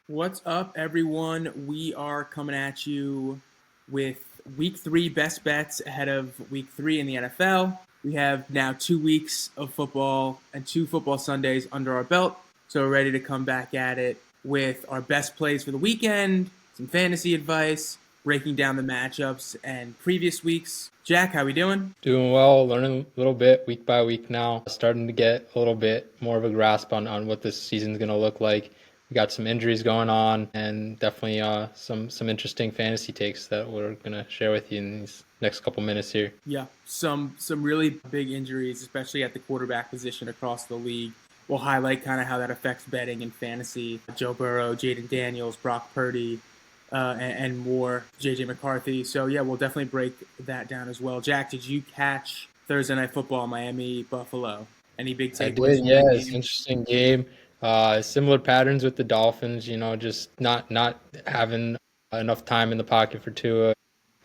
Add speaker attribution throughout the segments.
Speaker 1: What's up, everyone? We are coming at you with week three best bets ahead of week three in the NFL. We have now 2 weeks of football and two football Sundays under our belt. So we're ready to come back at it with our best plays for the weekend, some fantasy advice, breaking down the matchups and previous weeks. Jack, how we doing?
Speaker 2: Doing well, learning a little bit week by week now. Starting to get a little bit more of a grasp on what this season's going to look like. We got some injuries going on, and definitely some interesting fantasy takes that we're going to share with you in these next couple minutes here.
Speaker 1: Yeah, some really big injuries, especially at the quarterback position across the league. We'll highlight kind of how that affects betting and fantasy. Joe Burrow, Jaden Daniels, Brock Purdy, and more. JJ McCarthy. So yeah, we'll definitely break that down as well. Jack, did you catch Thursday Night Football, Miami Buffalo? Any big
Speaker 2: I
Speaker 1: takeaways
Speaker 2: did,
Speaker 1: from
Speaker 2: yeah.
Speaker 1: that
Speaker 2: It's an
Speaker 1: game?
Speaker 2: interesting game. Similar patterns with the Dolphins. Just not having enough time in the pocket for Tua,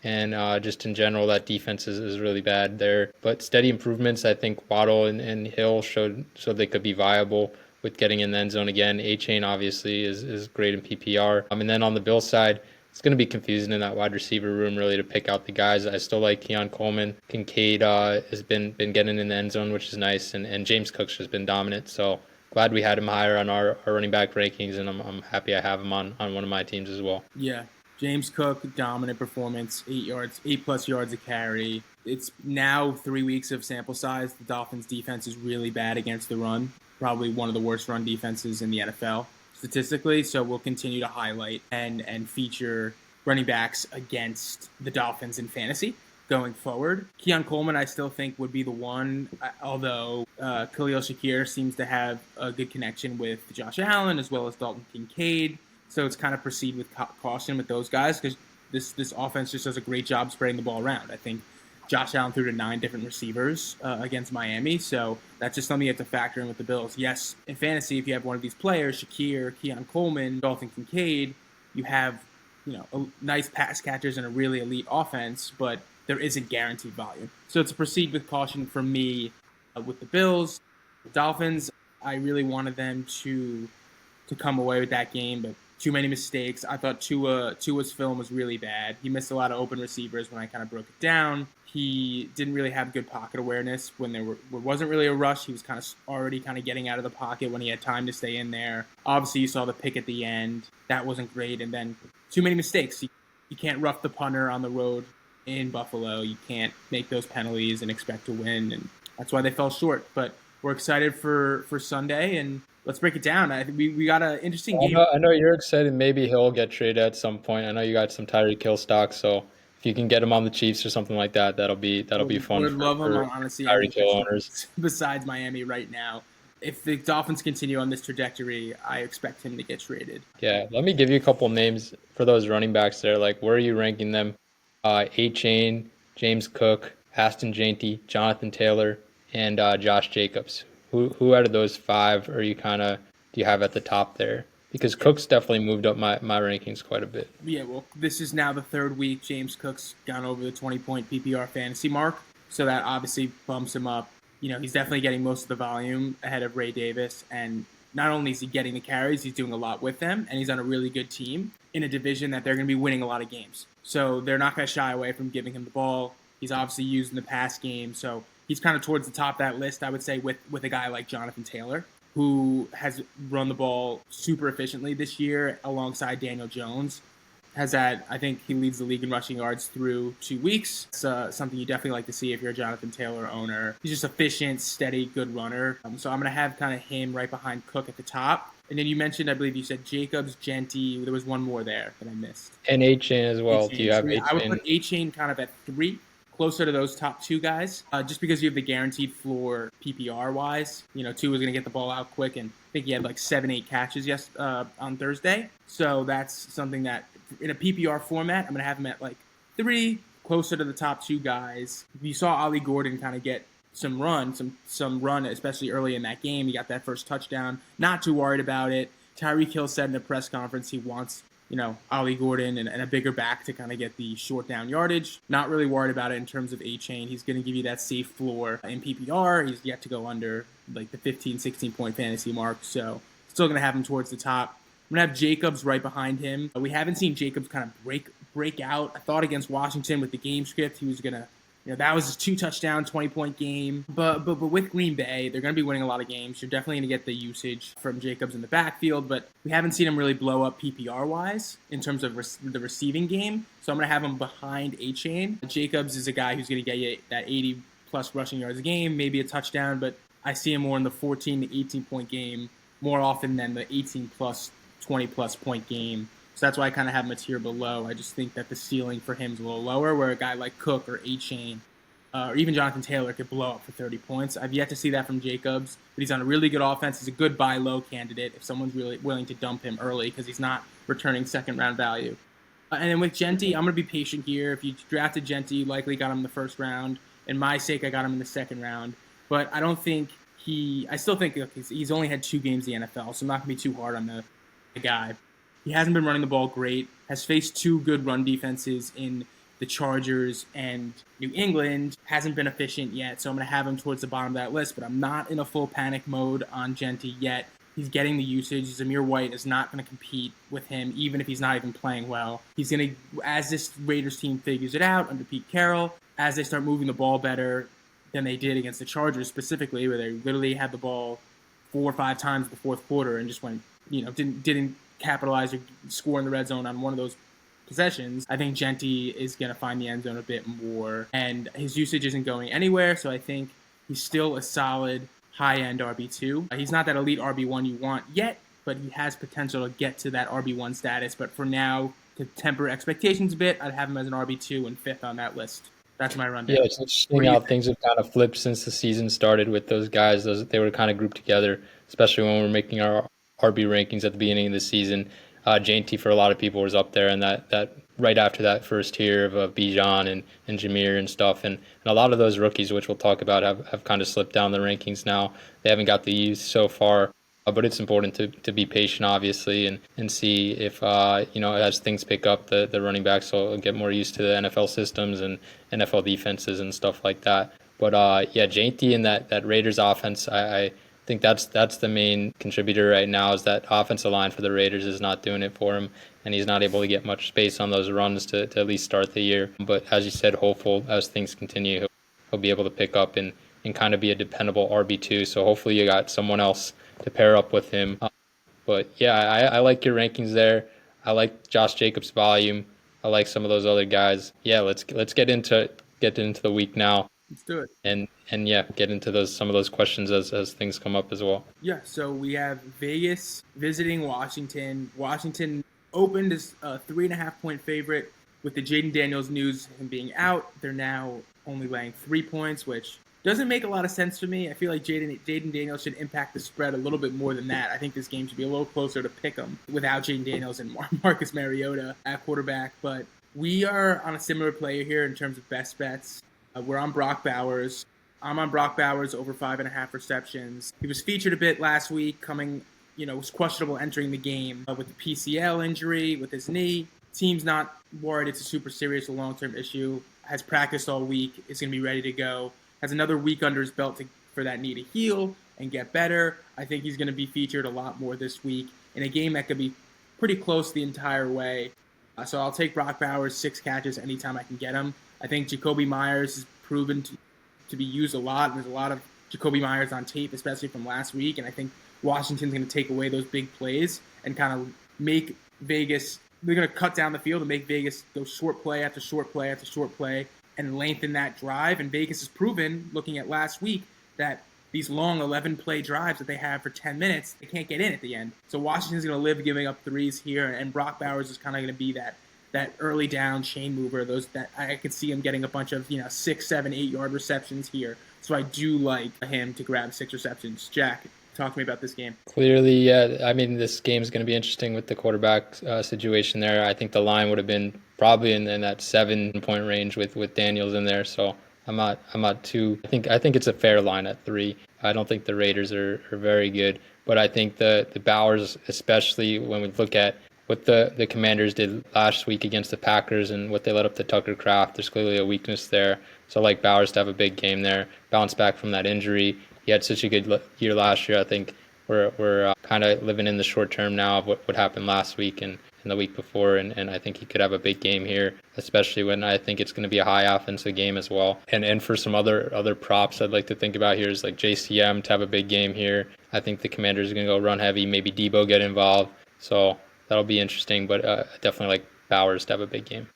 Speaker 2: and just in general, that defense is really bad there. But steady improvements. I think Waddle and Hill showed so they could be viable with getting in the end zone again. A Chain obviously is great in PPR. And then on the Bill side, it's going to be confusing in that wide receiver room really to pick out the guys. I still like Keon Coleman. Kincaid has been getting in the end zone, which is nice, and James Cook's just been dominant. So glad we had him higher on our running back rankings, and I'm happy I have him on one of my teams as well.
Speaker 1: Yeah. James Cook, dominant performance, 8 yards, 8+ yards a carry. It's now 3 weeks of sample size. The Dolphins defense is really bad against the run. Probably one of the worst run defenses in the NFL statistically. So we'll continue to highlight and feature running backs against the Dolphins in fantasy going forward. Keon Coleman, I still think would be the one, although Khalil Shakir seems to have a good connection with Josh Allen as well as Dalton Kincaid. So it's kind of proceed with caution with those guys because this offense just does a great job spreading the ball around. I think Josh Allen threw to 9 different receivers against Miami, so that's just something you have to factor in with the Bills. Yes, in fantasy, if you have one of these players, Shakir, Keon Coleman, Dalton Kincaid, you have a nice pass catchers and a really elite offense, but there isn't guaranteed volume. So it's a proceed with caution for me with the Bills. The Dolphins, I really wanted them to come away with that game, but too many mistakes. I thought Tua's film was really bad. He missed a lot of open receivers when I kind of broke it down. He didn't really have good pocket awareness when there wasn't really a rush. He was kind of already kind of getting out of the pocket when he had time to stay in there. Obviously, you saw the pick at the end. That wasn't great. And then too many mistakes. You can't rough the punter on the road in Buffalo. You can't make those penalties and expect to win. And that's why they fell short. But we're excited for Sunday, and let's break it down. I think we got an interesting
Speaker 2: I
Speaker 1: game.
Speaker 2: know, I know you're excited. Maybe he'll get traded at some point. I know you got some Tyreek Hill stock, so if you can get him on the Chiefs or something like that, that'll be fun
Speaker 1: Would love him
Speaker 2: for
Speaker 1: on honestly any
Speaker 2: Tyreek
Speaker 1: other
Speaker 2: Hill
Speaker 1: team
Speaker 2: owners.
Speaker 1: besides Miami right now. If the Dolphins continue on this trajectory, I expect him to get traded.
Speaker 2: Yeah, let me give you a couple names for those running backs there. Like, where are you ranking them? A Chain, James Cook, Aston Janty, Jonathan Taylor, and Josh Jacobs. Who out of those five are you kind of do you have at the top there? Because
Speaker 1: Yeah,
Speaker 2: Cook's definitely moved up my rankings quite a bit.
Speaker 1: yeah. Well, this is now the third week. James Cook's gone over the 20-point PPR fantasy mark, so that obviously bumps him up. He's definitely getting most of the volume ahead of Ray Davis, and not only is he getting the carries, he's doing a lot with them, and he's on a really good team in a division that they're going to be winning a lot of games. So they're not going to shy away from giving him the ball. He's obviously used in the pass game, so he's kind of towards the top of that list, I would say, with a guy like Jonathan Taylor, who has run the ball super efficiently this year alongside Daniel Jones. Has that, I think he leads the league in rushing yards through 2 weeks. It's something you definitely like to see if you're a Jonathan Taylor owner. He's just efficient, steady, good runner. So I'm going to have kind of him right behind Cook at the top. And then you mentioned, I believe you said Jacobs, Genty. There was one more there that I missed.
Speaker 2: And A Chain as
Speaker 1: A
Speaker 2: well. Do
Speaker 1: Chain.
Speaker 2: you
Speaker 1: So
Speaker 2: have
Speaker 1: yeah,
Speaker 2: A
Speaker 1: I would put
Speaker 2: Chain?
Speaker 1: A Chain kind of at 3, closer to those top two guys, just because you have the guaranteed floor PPR wise. Two was going to get the ball out quick, and I think he had like 7, 8 catches on Thursday. So that's something that in a PPR format, I'm going to have him at like 3, closer to the top two guys. You saw Ollie Gordon kind of get some run, especially early in that game. He got that first touchdown. Not too worried about it. Tyreek Hill said in the press conference he wants Ollie Gordon and a bigger back to kind of get the short down yardage. Not really worried about it in terms of A Chain. He's going to give you that safe floor in PPR. He's yet to go under like the 15, 16 point fantasy mark. So still going to have him towards the top. I'm going to have Jacobs right behind him. We haven't seen Jacobs kind of break out. I thought against Washington with the game script, he was going to, that was his 2-touchdown, 20-point game. But with Green Bay, they're going to be winning a lot of games. You're definitely going to get the usage from Jacobs in the backfield, but we haven't seen him really blow up PPR-wise in terms of the receiving game. So I'm going to have him behind A-Chain. Jacobs is a guy who's going to get you that 80-plus rushing yards a game, maybe a touchdown, but I see him more in the 14 to 18-point game more often than the 18-plus, 20-plus point game. So that's why I kind of have him a tier below. I just think that the ceiling for him is a little lower, where a guy like Cook or A-Chain or even Jonathan Taylor could blow up for 30 points. I've yet to see that from Jacobs, but he's on a really good offense. He's a good buy low candidate if someone's really willing to dump him early because he's not returning second-round value. And then with Genty, I'm going to be patient here. If you drafted Genty, you likely got him in the first round. In my sake, I got him in the second round. But I don't think I still think he's only had 2 games in the NFL, so I'm not going to be too hard on the guy. He hasn't been running the ball great, has faced 2 good run defenses in the Chargers and New England, hasn't been efficient yet, so I'm going to have him towards the bottom of that list, but I'm not in a full panic mode on Genty yet. He's getting the usage. Zamir White is not going to compete with him, even if he's not even playing well. He's going to, as this Raiders team figures it out under Pete Carroll, as they start moving the ball better than they did against the Chargers specifically, where they literally had the ball 4 or 5 times in the fourth quarter and just went, didn't capitalize or score in the red zone on one of those possessions. I think Genty is going to find the end zone a bit more, and his usage isn't going anywhere, so I think he's still a solid high-end RB2. He's not that elite RB1 you want yet, but he has potential to get to that RB1 status. But for now, to temper expectations a bit, I'd have him as an RB2 and 5th on that list. That's my rundown.
Speaker 2: Yeah, it's interesting how things have kind of flipped since the season started with those guys. They were kind of grouped together, especially when we were making our RB rankings at the beginning of the season. Genty for a lot of people was up there, and that right after that first tier of Bijan and Jameer and stuff, and a lot of those rookies, which we'll talk about, have kind of slipped down the rankings now. They haven't got the use so far, but it's important to be patient, obviously, and see if as things pick up, the running backs will get more used to the NFL systems and NFL defenses and stuff like that. But Genty and that Raiders offense, I think that's the main contributor right now, is that offensive line for the Raiders is not doing it for him, and he's not able to get much space on those runs to at least start the year. But as you said, hopeful as things continue, he'll be able to pick up and kind of be a dependable RB2. So hopefully you got someone else to pair up with him. But yeah, I like your rankings there. I like Josh Jacobs' volume. I like some of those other guys. Yeah, let's get into the week now.
Speaker 1: Let's do it.
Speaker 2: And yeah, get into some of those questions as things come up as well.
Speaker 1: Yeah, so we have Vegas visiting Washington. Washington opened as a 3.5-point favorite. With the Jaden Daniels news him being out, they're now only laying 3 points, which doesn't make a lot of sense to me. I feel like Jaden Daniels should impact the spread a little bit more than that. I think this game should be a little closer to pick 'em without Jaden Daniels and Marcus Mariota at quarterback. But we are on a similar player here in terms of best bets. We're on Brock Bowers. I'm on Brock Bowers over 5.5 receptions. He was featured a bit last week, was questionable entering the game with the PCL injury with his knee. Team's not worried it's a super serious or long-term issue. Has practiced all week. Is going to be ready to go. Has another week under his belt for that knee to heal and get better. I think he's going to be featured a lot more this week in a game that could be pretty close the entire way. So I'll take Brock Bowers 6 catches anytime I can get him. I think Jacoby Myers has proven to be used a lot. There's a lot of Jacoby Myers on tape, especially from last week, and I think Washington's going to take away those big plays and kind of make Vegas – they're going to cut down the field and make Vegas go short play after short play after short play and lengthen that drive. And Vegas has proven, looking at last week, that these long 11-play drives that they have for 10 minutes, they can't get in at the end. So Washington's going to live giving up threes here, and Brock Bowers is kind of going to be that early down chain mover. That I could see him getting a bunch of 6, 7, 8-yard receptions here. So I do like him to grab 6 receptions. Jack, talk to me about this game.
Speaker 2: Clearly, yeah. I mean, this game is going to be interesting with the quarterback situation there. I think the line would have been probably in that 7-point range with Daniels in there. So I'm not too. I think it's a fair line at 3. I don't think the Raiders are very good, but I think the Bowers, especially when we look at what the Commanders did last week against the Packers and what they let up to Tucker Kraft, there's clearly a weakness there. So I like Bowers to have a big game there, bounce back from that injury. He had such a good year last year. I think we're kind of living in the short term now of what happened last week and the week before, and I think he could have a big game here, especially when I think it's going to be a high offensive game as well. And for some other props I'd like to think about here is like JCM to have a big game here. I think the Commanders are going to go run heavy, maybe Debo get involved, so that'll be interesting. But definitely like Bowers to have a big game.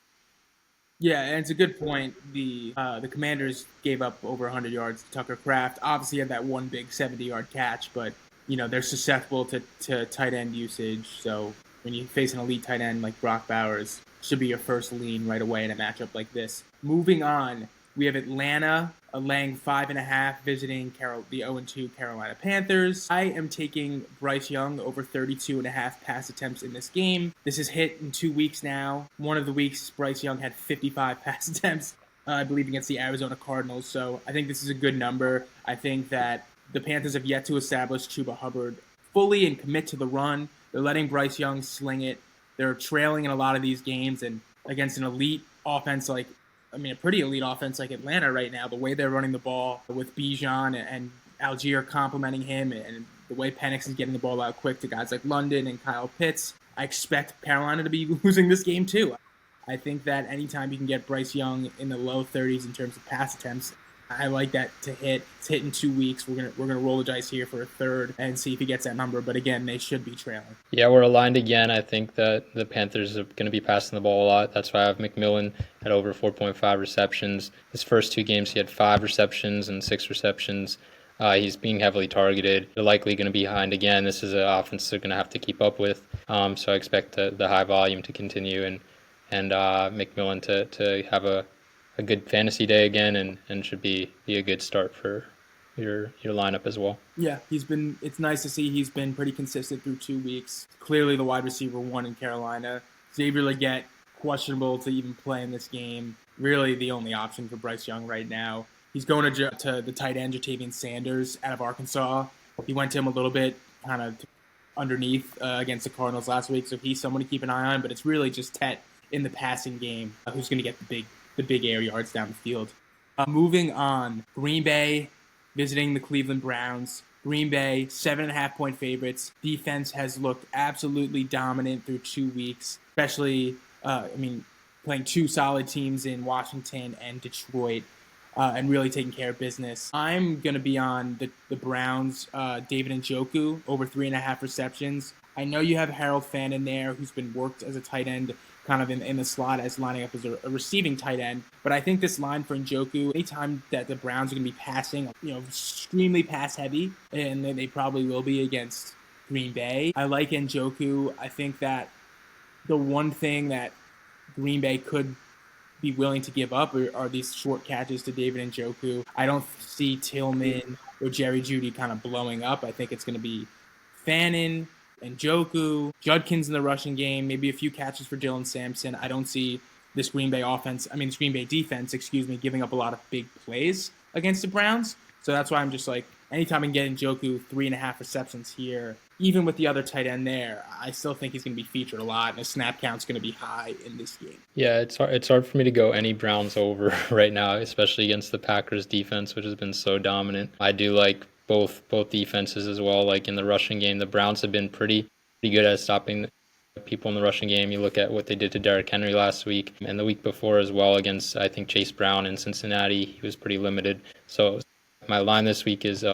Speaker 1: Yeah, and it's a good point. The Commanders gave up over 100 yards to Tucker Kraft. Obviously, had that one big 70-yard catch, but they're susceptible to tight end usage. So when you face an elite tight end like Brock Bowers, should be your first lean right away in a matchup like this. Moving on, we have Atlanta laying 5.5 visiting the 0-2 Carolina Panthers. I am taking Bryce Young over 32.5 pass attempts in this game. This has hit in 2 weeks now. One of the weeks, Bryce Young had 55 pass attempts, I believe, against the Arizona Cardinals. So I think this is a good number. I think that the Panthers have yet to establish Chuba Hubbard fully and commit to the run. They're letting Bryce Young sling it. They're trailing in a lot of these games, and against an elite offense a pretty elite offense like Atlanta right now, the way they're running the ball with Bijan and Algier complimenting him, and the way Penix is getting the ball out quick to guys like London and Kyle Pitts, I expect Carolina to be losing this game too. I think that anytime you can get Bryce Young in the low 30s in terms of pass attempts, I like that to hit. It's hit in 2 weeks. We're gonna roll the dice here for a third and see if he gets that number. But again, they should be trailing.
Speaker 2: Yeah, we're aligned again. I think that the Panthers are going to be passing the ball a lot. That's why I have McMillan at over 4.5 receptions. His first 2 games, he had 5 receptions and 6 receptions. He's being heavily targeted. They're likely going to be behind again. This is an offense they're going to have to keep up with. So I expect the high volume to continue and McMillan to have a good fantasy day again and should be a good start for your lineup as well.
Speaker 1: Yeah, it's nice to see he's been pretty consistent through 2 weeks. Clearly the wide receiver 1 in Carolina. Xavier Legette, questionable to even play in this game. Really the only option for Bryce Young right now. He's going to the tight end, Jatavian Sanders, out of Arkansas. He went to him a little bit, kind of underneath against the Cardinals last week, so he's someone to keep an eye on, but it's really just Tet in the passing game who's going to get the big air yards down the field. Moving on, Green Bay visiting the Cleveland Browns. Green Bay, 7.5-point favorites. Defense has looked absolutely dominant through 2 weeks, especially, playing 2 solid teams in Washington and Detroit, and really taking care of business. I'm going to be on the Browns, David Njoku, over 3.5 receptions. I know you have Harold Fan in there, who's been worked as a tight end, kind of in the slot as lining up as a receiving tight end. But I think this line for Njoku, anytime that the Browns are going to be passing, extremely pass heavy, and they probably will be against Green Bay. I like Njoku. I think that the one thing that Green Bay could be willing to give up are these short catches to David Njoku. I don't see Tillman or Jerry Jeudy kind of blowing up. I think it's going to be Fannin, Njoku, Judkins in the rushing game, maybe a few catches for Dylan Sampson. I don't see this Green Bay defense, giving up a lot of big plays against the Browns. So that's why I'm just like, anytime I can get Njoku 3.5 receptions here, even with the other tight end there, I still think he's going to be featured a lot, and his snap count's going to be high in this game.
Speaker 2: Yeah, it's hard for me to go any Browns over right now, especially against the Packers defense, which has been so dominant. I do like both defenses as well. Like in the rushing game, the Browns have been pretty good at stopping people in the rushing game. You look at what they did to Derrick Henry last week and the week before as well against, I think, Chase Brown in Cincinnati. He was pretty limited. So my line this week is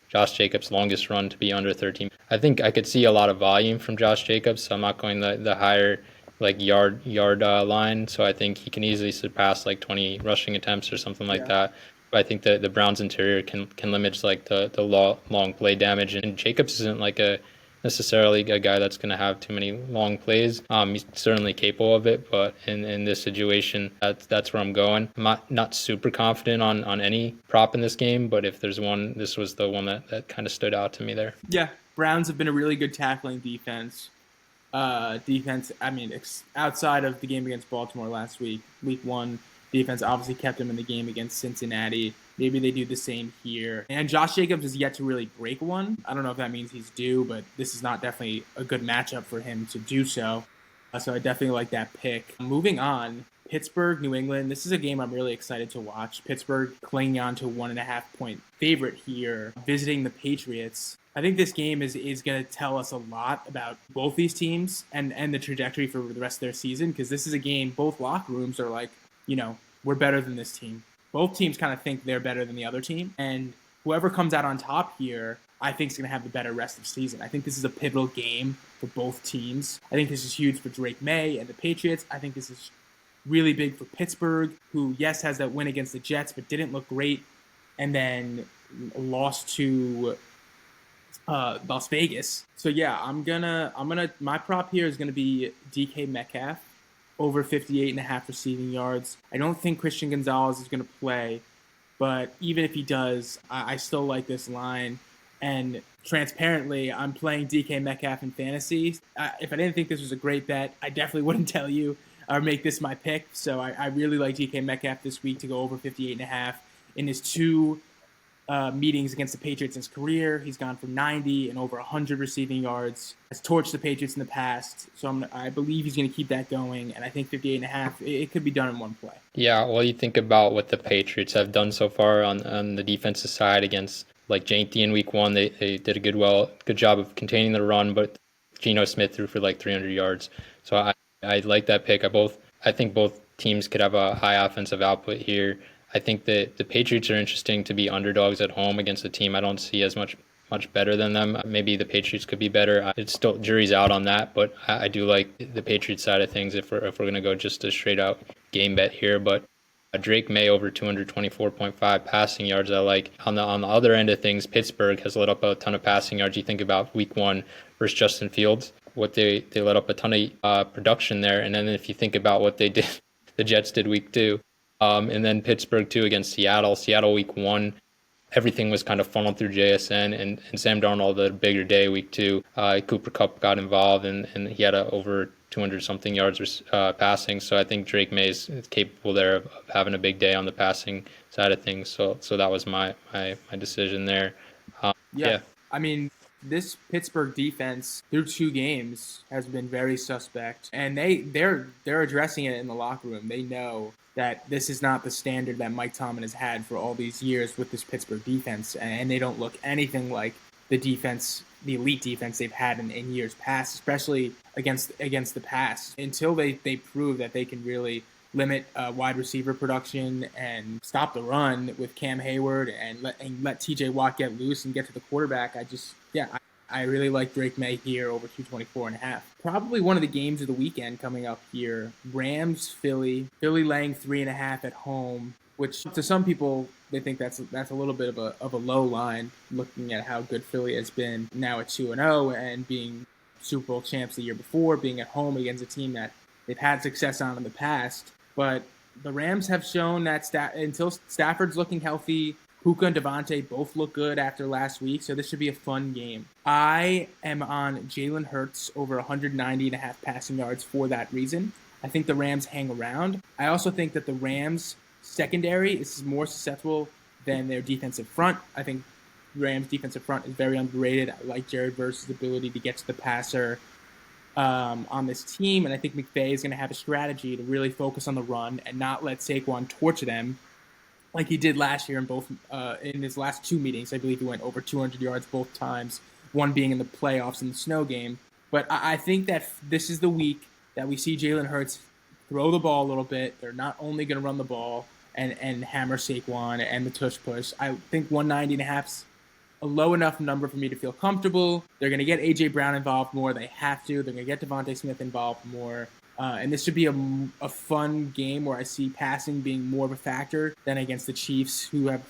Speaker 2: Josh Jacobs' longest run to be under 13. I think I could see a lot of volume from Josh Jacobs, so I'm not going the higher yard line. So I think he can easily surpass 20 rushing attempts or something like that. But I think the Browns interior can limit the long play damage, and Jacobs isn't necessarily a guy that's going to have too many long plays. He's certainly capable of it, but in this situation, that's where I'm going. I'm not super confident on any prop in this game, but if there's one, this was the one that kind of stood out to me there.
Speaker 1: Yeah, Browns have been a really good tackling defense. Outside of the game against Baltimore last week, week 1, defense obviously kept them in the game against Cincinnati. Maybe they do the same here. And Josh Jacobs is yet to really break one. I don't know if that means he's due, but this is not definitely a good matchup for him to do so. So I definitely like that pick. Moving on, Pittsburgh, New England. This is a game I'm really excited to watch. Pittsburgh clinging on to 1.5-point favorite here, visiting the Patriots. I think this game is going to tell us a lot about both these teams and the trajectory for the rest of their season, because this is a game both locker rooms are like, we're better than this team. Both teams kind of think they're better than the other team, and whoever comes out on top here, I think is going to have the better rest of the season. I think this is a pivotal game for both teams. I think this is huge for Drake May and the Patriots. I think this is really big for Pittsburgh, who, yes, has that win against the Jets, but didn't look great, and then lost to Las Vegas. So yeah, my prop here is gonna be DK Metcalf over 58.5 receiving yards. I don't think Christian Gonzalez is gonna play, but even if he does, I still like this line. And transparently, I'm playing DK Metcalf in fantasy. If I didn't think this was a great bet, I definitely wouldn't tell you or make this my pick. So I really like DK Metcalf this week to go over 58.5 in his two meetings against the Patriots in his career. He's gone for 90 and over 100 receiving yards. Has torched the Patriots in the past. So I believe he's going to keep that going. And I think 58.5, it could be done in one play.
Speaker 2: Yeah, well, you think about what the Patriots have done so far on the defensive side against like Janky in week 1. They did a good job of containing the run, but Geno Smith threw for like 300 yards. So I like that pick. I think both teams could have a high offensive output here. I think that the Patriots are interesting to be underdogs at home against a team I don't see as much better than them. Maybe the Patriots could be better. It's still jury's out on that, but I do like the Patriots side of things if we're going to go just a straight out game bet here. But Drake May over 224.5 passing yards, I like. On the other end of things, Pittsburgh has let up a ton of passing yards. You think about week 1 versus Justin Fields, what they let up a ton of production there. And then if you think about what they did, the Jets did week 2. And then Pittsburgh, too, against Seattle. Seattle week 1, everything was kind of funneled through JSN, and Sam Darnold had a bigger day week 2. Cooper Kupp got involved, and he had over 200-something yards passing. So I think Drake May is capable there of having a big day on the passing side of things. So that was my decision there. Yeah.
Speaker 1: I mean, this Pittsburgh defense through 2 games has been very suspect, and they're addressing it in the locker room. They know that this is not the standard that Mike Tomlin has had for all these years with this Pittsburgh defense, and they don't look anything like the elite defense they've had in years past, especially against the pass. Until they prove that they can really limit wide receiver production and stop the run with Cam Hayward and let TJ Watt get loose and get to the quarterback, I really like Drake May here over 224.5. Probably one of the games of the weekend coming up here. Rams, Philly laying 3.5 at home, which to some people they think that's a little bit of a low line, looking at how good Philly has been now at 2-0 and being Super Bowl champs the year before, being at home against a team that they've had success on in the past. But the Rams have shown that until Stafford's looking healthy, Puka and Devontae both look good after last week, so this should be a fun game. I am on Jalen Hurts over 190.5 passing yards for that reason. I think the Rams hang around. I also think that the Rams secondary is more susceptible than their defensive front. I think Rams defensive front is very underrated. I like Jared Verse's ability to get to the passer on this team, and I think McVay is going to have a strategy to really focus on the run and not let Saquon torch them like he did last year in his last 2 meetings. I believe he went over 200 yards both times, one being in the playoffs in the snow game. But I think that this is the week that we see Jalen Hurts throw the ball a little bit. They're not only going to run the ball and hammer Saquon and the tush push. I think 190.5 is a low enough number for me to feel comfortable. They're going to get A.J. Brown involved more. They have to. They're going to get Devontae Smith involved more. And this should be a fun game where I see passing being more of a factor than against the Chiefs, who have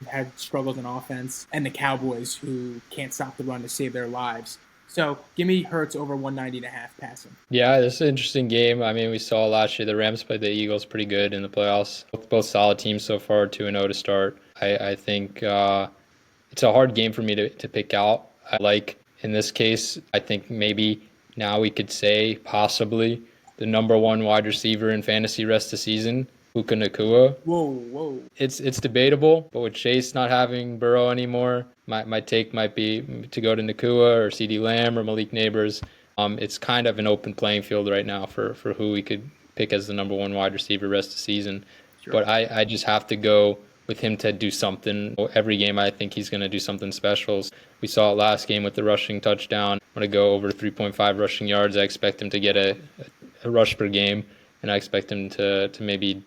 Speaker 1: had struggles in offense, and the Cowboys, who can't stop the run to save their lives. So give me Hurts over 190.5 passing.
Speaker 2: Yeah, this is an interesting game. I mean, we saw last year the Rams played the Eagles pretty good in the playoffs. Both solid teams so far, 2-0 to start. I think it's a hard game for me to pick out. I like, in this case, I think maybe now we could say possibly the number 1 wide receiver in fantasy rest of the season, Puka Nacua.
Speaker 1: Whoa.
Speaker 2: It's debatable, but with Chase not having Burrow anymore, my take might be to go to Nacua or CeeDee Lamb or Malik Neighbors. It's kind of an open playing field right now for who we could pick as the number 1 wide receiver rest of the season. Sure. But I just have to go with him to do something. Every game, I think he's going to do something special. We saw it last game with the rushing touchdown. I'm going to go over 3.5 rushing yards. I expect him to get a rush per game, and I expect him to maybe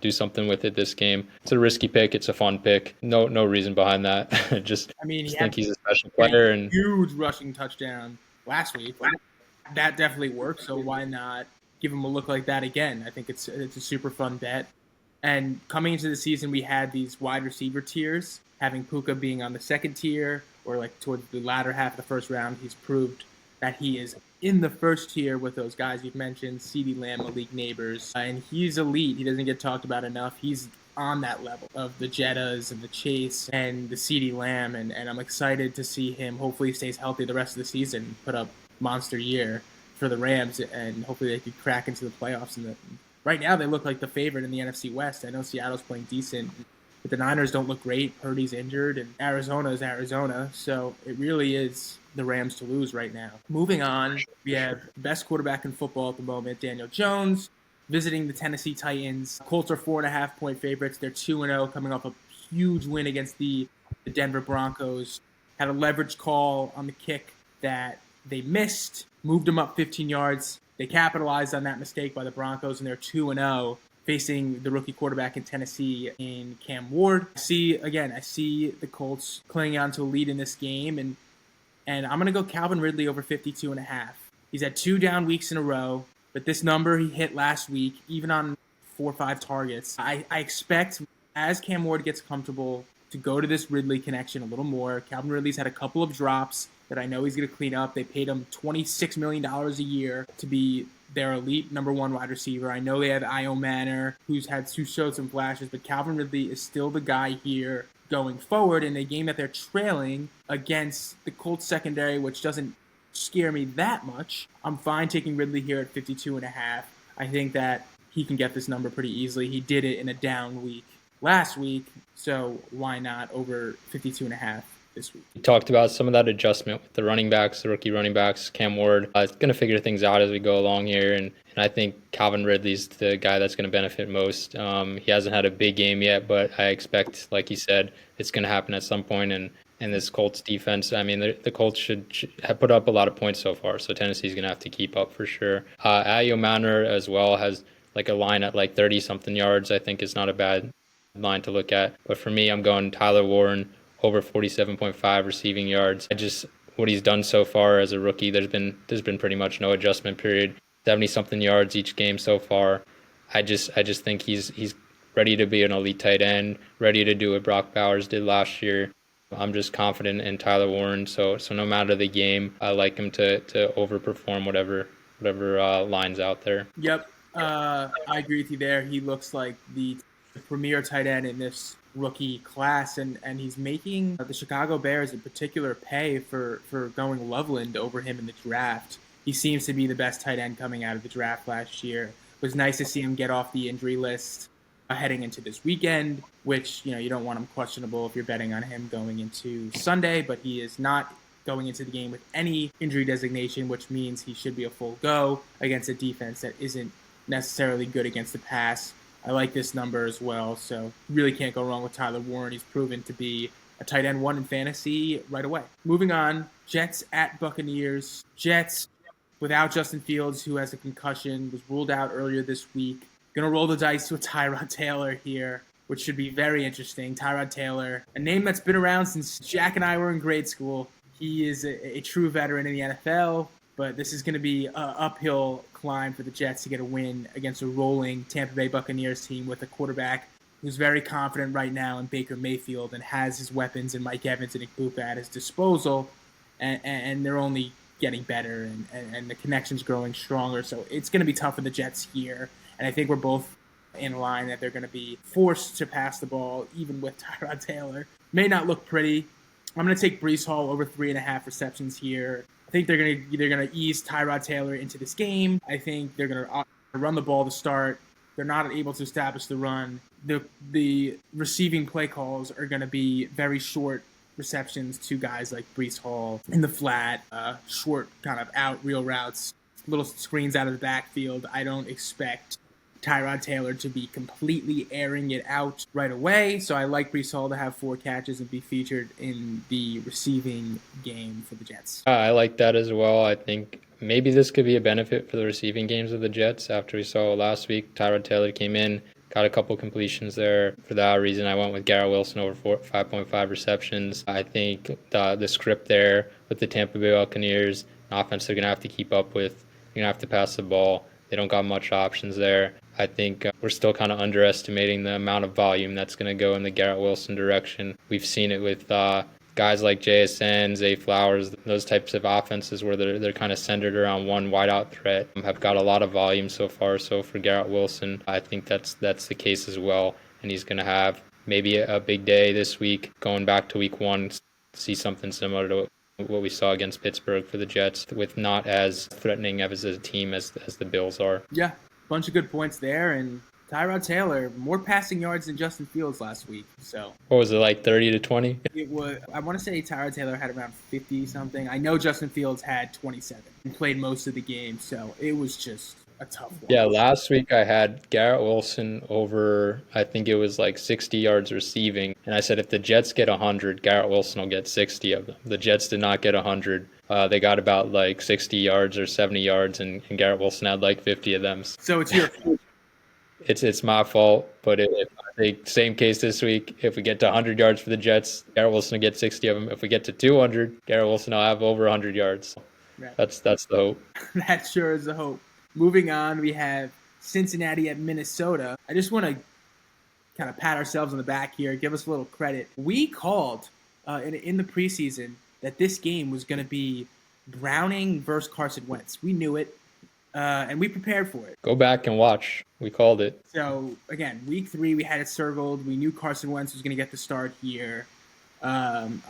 Speaker 2: do something with it this game. It's a risky pick. It's a fun pick. No reason behind that. just think he's a special player. And
Speaker 1: huge rushing touchdown last week. That definitely worked. So why not give him a look like that again? I think it's a super fun bet. And coming into the season, we had these wide receiver tiers, having Puka being on the second tier or like towards the latter half of the first round. He's proved that he is in the first tier with those guys you've mentioned, CeeDee Lamb, Malik Neighbors, and he's elite. He doesn't get talked about enough. He's on that level of the Jettas and the Chase and the CeeDee Lamb, and I'm excited to see him. Hopefully he stays healthy the rest of the season, put up monster year for the Rams, and hopefully they could crack into the playoffs. Right now they look like the favorite in the NFC West. I know Seattle's playing decent, but the Niners don't look great. Purdy's injured, and Arizona is Arizona, so it really is the Rams to lose right now. Moving on, we have the best quarterback in football at the moment, Daniel Jones, visiting the Tennessee Titans. Colts are 4.5-point favorites. They're 2-0, coming off a huge win against the Denver Broncos. Had a leverage call on the kick that they missed, moved them up 15 yards. They capitalized on that mistake by the Broncos, and they're 2-0, facing the rookie quarterback in Tennessee in Cam Ward. I see the Colts clinging on to a lead in this game, and I'm going to go Calvin Ridley over 52.5. He's had 2 down weeks in a row, but this number he hit last week, even on 4 or 5 targets. I expect, as Cam Ward gets comfortable, to go to this Ridley connection a little more. Calvin Ridley's had a couple of drops that I know he's going to clean up. They paid him $26 million a year to be their elite number 1 wide receiver. I know they have Io Manor, who showed some flashes, but Calvin Ridley is still the guy here going forward in a game that they're trailing against the Colts secondary, which doesn't scare me that much. I'm fine taking Ridley here at 52.5. I think that he can get this number pretty easily. He did it in a down week last week, so why not over 52.5 this week?
Speaker 2: We talked about some of that adjustment with the running backs, the rookie running backs, Cam Ward. It's going to figure things out as we go along here, and I think Calvin Ridley's the guy that's going to benefit most. He hasn't had a big game yet, but I expect, like you said, it's going to happen at some point, and this Colts defense, I mean, the Colts should have put up a lot of points so far, so Tennessee's going to have to keep up for sure. Io Manor as well has like a line at like 30-something yards. I think is not a bad line to look at. But for me, I'm going Tyler Warren over 47.5 receiving yards. What he's done so far as a rookie, there's been pretty much no adjustment period. 70-something yards each game so far. I just think he's ready to be an elite tight end, ready to do what Brock Bowers did last year. I'm just confident in Tyler Warren, so no matter the game, I like him to overperform whatever line's out there.
Speaker 1: Yep, I agree with you there. He looks like the premier tight end in this rookie class, and he's making the Chicago Bears in particular pay for going Loveland over him in the draft. He seems to be the best tight end coming out of the draft last year. It was nice to see him get off the injury list heading into this weekend, which, you don't want him questionable if you're betting on him going into Sunday, but he is not going into the game with any injury designation, which means he should be a full go against a defense that isn't necessarily good against the pass. I like this number as well, so really can't go wrong with Tyler Warren. He's proven to be a tight end 1 in fantasy right away. Moving on, Jets at Buccaneers. Jets without Justin Fields, who has a concussion, was ruled out earlier this week. Going to roll the dice with Tyrod Taylor here, which should be very interesting. Tyrod Taylor, a name that's been around since Jack and I were in grade school. He is a true veteran in the NFL, but this is going to be an uphill climb for the Jets to get a win against a rolling Tampa Bay Buccaneers team with a quarterback who's very confident right now in Baker Mayfield and has his weapons in Mike Evans and Nick Bosa at his disposal, and they're only getting better, and the connection's growing stronger. So it's going to be tough for the Jets here, and I think we're both in line that they're going to be forced to pass the ball, even with Tyrod Taylor. May not look pretty. I'm going to take Breece Hall over 3.5 receptions here. I think they're going to ease Tyrod Taylor into this game. I think they're going to run the ball to start. They're not able to establish the run. The receiving play calls are going to be very short receptions to guys like Breece Hall in the flat, short kind of out real routes, little screens out of the backfield. I don't expect Tyrod Taylor to be completely airing it out right away. So I like Breece Hall to have 4 catches and be featured in the receiving game for the Jets.
Speaker 2: I like that as well. I think maybe this could be a benefit for the receiving games of the Jets. After we saw last week, Tyrod Taylor came in, got a couple completions there. For that reason, I went with Garrett Wilson over 5.5 receptions. I think the script there with the Tampa Bay Buccaneers, an offense they're going to have to keep up with. You're going to have to pass the ball. They don't got much options there. I think we're still kind of underestimating the amount of volume that's going to go in the Garrett Wilson direction. We've seen it with guys like JSN, Zay Flowers, those types of offenses where they're kind of centered around one wideout threat, have got a lot of volume so far. So for Garrett Wilson, I think that's the case as well. And he's going to have maybe a big day this week, going back to week 1, see something similar to what we saw against Pittsburgh for the Jets, with not as threatening as a team as the Bills are.
Speaker 1: Yeah, bunch of good points there. And Tyrod Taylor, more passing yards than Justin Fields last week. So
Speaker 2: what was it, like 30 to 20?
Speaker 1: It was. I want to say Tyrod Taylor had around 50 something. I know Justin Fields had 27 and played most of the game. So it was just a tough one.
Speaker 2: Yeah, last week I had Garrett Wilson over, I think it was like 60 yards receiving. And I said if the Jets get 100, Garrett Wilson will get 60 of them. The Jets did not get 100. They got about like 60 yards or 70 yards, and Garrett Wilson had like 50 of them.
Speaker 1: So it's your fault.
Speaker 2: It's my fault, but I think same case this week. If we get to 100 yards for the Jets, Garrett Wilson will get 60 of them. If we get to 200, Garrett Wilson will have over 100 yards.
Speaker 1: Right.
Speaker 2: That's the hope.
Speaker 1: That sure is the hope. Moving on, we have Cincinnati at Minnesota. I just want to kind of pat ourselves on the back here, give us a little credit. We called in the preseason that this game was going to be Browning versus Carson Wentz. We knew it, and we prepared for it.
Speaker 2: Go back and watch. We called it.
Speaker 1: So, again, week 3, we had it circled. We knew Carson Wentz was going to get the start here. I'm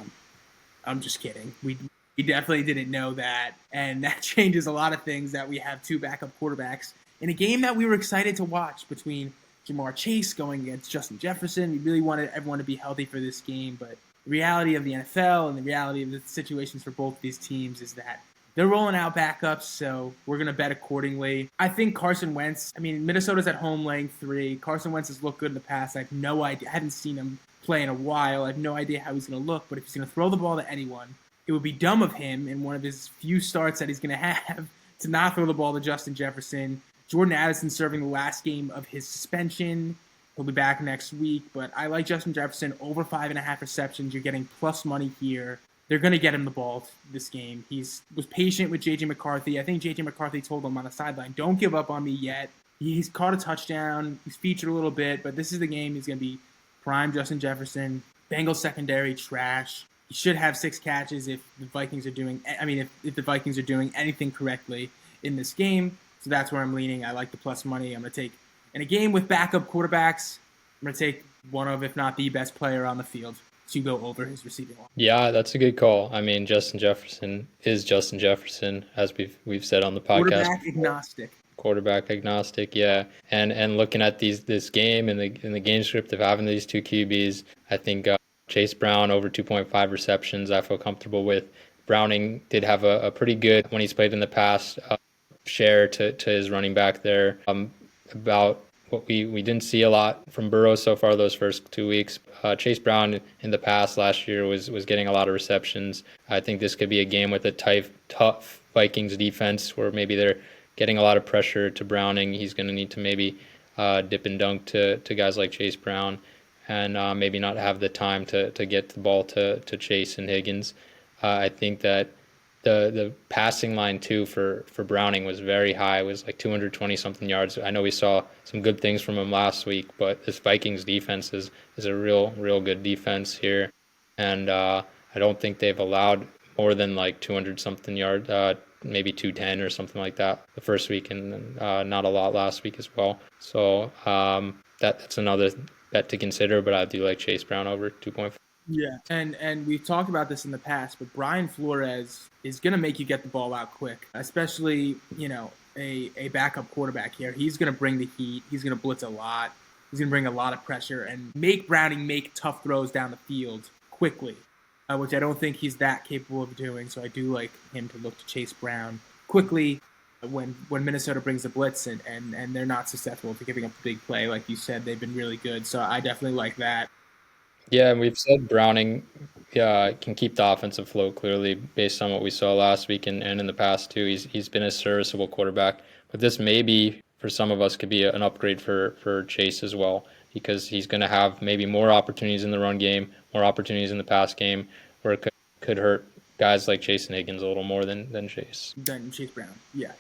Speaker 1: just kidding. We definitely didn't know that, and that changes a lot of things that we have 2 backup quarterbacks in a game that we were excited to watch between Jamar Chase going against Justin Jefferson. We really wanted everyone to be healthy for this game, but the reality of the NFL and the reality of the situations for both these teams is that they're rolling out backups, so we're going to bet accordingly. I think Carson Wentz, Minnesota's at home laying 3. Carson Wentz has looked good in the past. I have no idea. I haven't seen him play in a while. I have no idea how he's going to look, but if he's going to throw the ball to anyone, it would be dumb of him in one of his few starts that he's going to have to not throw the ball to Justin Jefferson. Jordan Addison serving the last game of his suspension. He'll be back next week, but I like Justin Jefferson over 5.5 receptions. You're getting plus money here. They're going to get him the ball this game. He was patient with J.J. McCarthy. I think J.J. McCarthy told him on the sideline, don't give up on me yet. He's caught a touchdown. He's featured a little bit, but this is the game. He's going to be prime Justin Jefferson. Bengals secondary, trash. He should have 6 catches if the Vikings are doing if the Vikings are doing anything correctly in this game. So that's where I'm leaning. I like the plus money. I'm going to take, in a game with backup quarterbacks, I'm going to take one of, if not the best player on the field to go over his receiving line.
Speaker 2: Yeah, that's a good call. Justin Jefferson is Justin Jefferson, as we've said on the podcast. Quarterback agnostic, yeah. And looking at this game and the game script of having these 2 QBs, I think Chase Brown over 2.5 receptions, I feel comfortable with. Browning did have a pretty good, when he's played in the past, share to his running back there. About what we didn't see a lot from Burrow so far those first 2 weeks. Chase Brown in the past last year was getting a lot of receptions. I think this could be a game with a tough Vikings defense where maybe they're getting a lot of pressure to Browning. He's going to need to maybe dip and dunk to guys like Chase Brown and maybe not have the time to get the ball to Chase and Higgins. I think that the passing line too for Browning was very high. It was like 220 something yards. I know we saw some good things from him last week, but this Vikings defense is a real good defense here, and I don't think they've allowed more than like 200 something yards, maybe 210 or something like that the first week, and not a lot last week as well. So that's another bet to consider, but I do like Chase Brown over 2.5.
Speaker 1: Yeah, and we've talked about this in the past, but Brian Flores is going to make you get the ball out quick, especially, a backup quarterback here. He's going to bring the heat. He's going to blitz a lot. He's going to bring a lot of pressure and make Browning make tough throws down the field quickly, which I don't think he's that capable of doing. So I do like him to look to Chase Brown quickly when Minnesota brings the blitz and they're not susceptible to giving up the big play. Like you said, they've been really good. So I definitely like that.
Speaker 2: Yeah, and we've said Browning can keep the offensive flow clearly based on what we saw last week and in the past too. He's been a serviceable quarterback, but this maybe for some of us could be an upgrade for Chase as well, because he's going to have maybe more opportunities in the run game, more opportunities in the pass game, where it could hurt guys like Chase and Higgins a little more than Chase.
Speaker 1: Than Chase Brown. Yeah.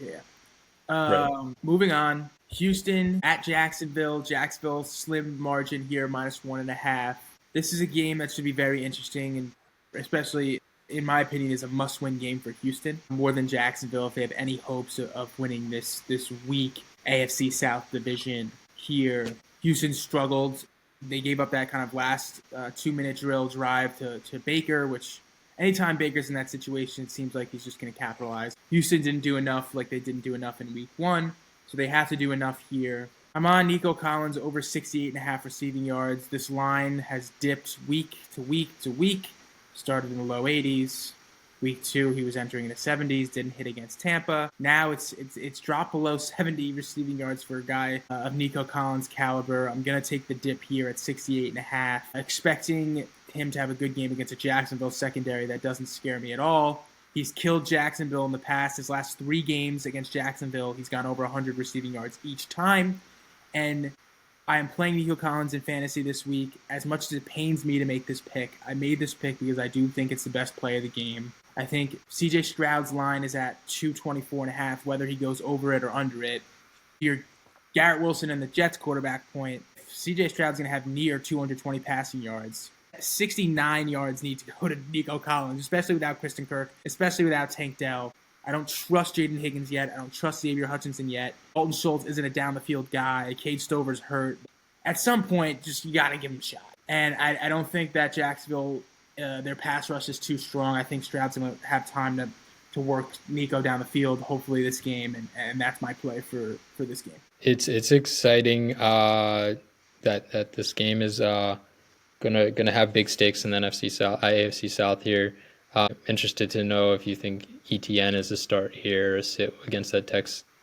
Speaker 2: Right.
Speaker 1: Moving on. Houston at Jacksonville. Jacksonville slim margin here, -1.5. This is a game that should be very interesting, and especially, in my opinion, is a must-win game for Houston, more than Jacksonville if they have any hopes of winning this week AFC South division here. Houston struggled. They gave up that kind of last 2-minute drill drive to Baker, which anytime Baker's in that situation, it seems like he's just going to capitalize. Houston didn't do enough, like they didn't do enough in week 1, so they have to do enough here. I'm on Nico Collins over 68.5 receiving yards. This line has dipped week to week to week. Started in the low 80s. Week 2, he was entering in the 70s. Didn't hit against Tampa. Now it's dropped below 70 receiving yards for a guy of Nico Collins' caliber. I'm gonna take the dip here at 68.5, expecting him to have a good game against a Jacksonville secondary that doesn't scare me at all. He's killed Jacksonville in the past. His last 3 games against Jacksonville, he's gone over 100 receiving yards each time. And I am playing Nico Collins in fantasy this week. As much as it pains me to make this pick, I made this pick because I do think it's the best play of the game. I think CJ Stroud's line is at 224.5, whether he goes over it or under it. Your Garrett Wilson and the Jets quarterback point, CJ Stroud's going to have near 220 passing yards. 69 yards need to go to Nico Collins, especially without Kristen Kirk, especially without Tank Dell. I don't trust Jaden Higgins yet. I don't trust Xavier Hutchinson yet. Dalton Schultz isn't a down-the-field guy. Cade Stover's hurt. At some point, you got to give him a shot. And I don't think that Jacksonville, their pass rush is too strong. I think Stroud's going to have time to work Nico down the field, hopefully this game, and that's my play for this game.
Speaker 2: It's exciting that this game is gonna have big stakes in the AFC South here. Interested to know if you think ETN is a start here or sit against that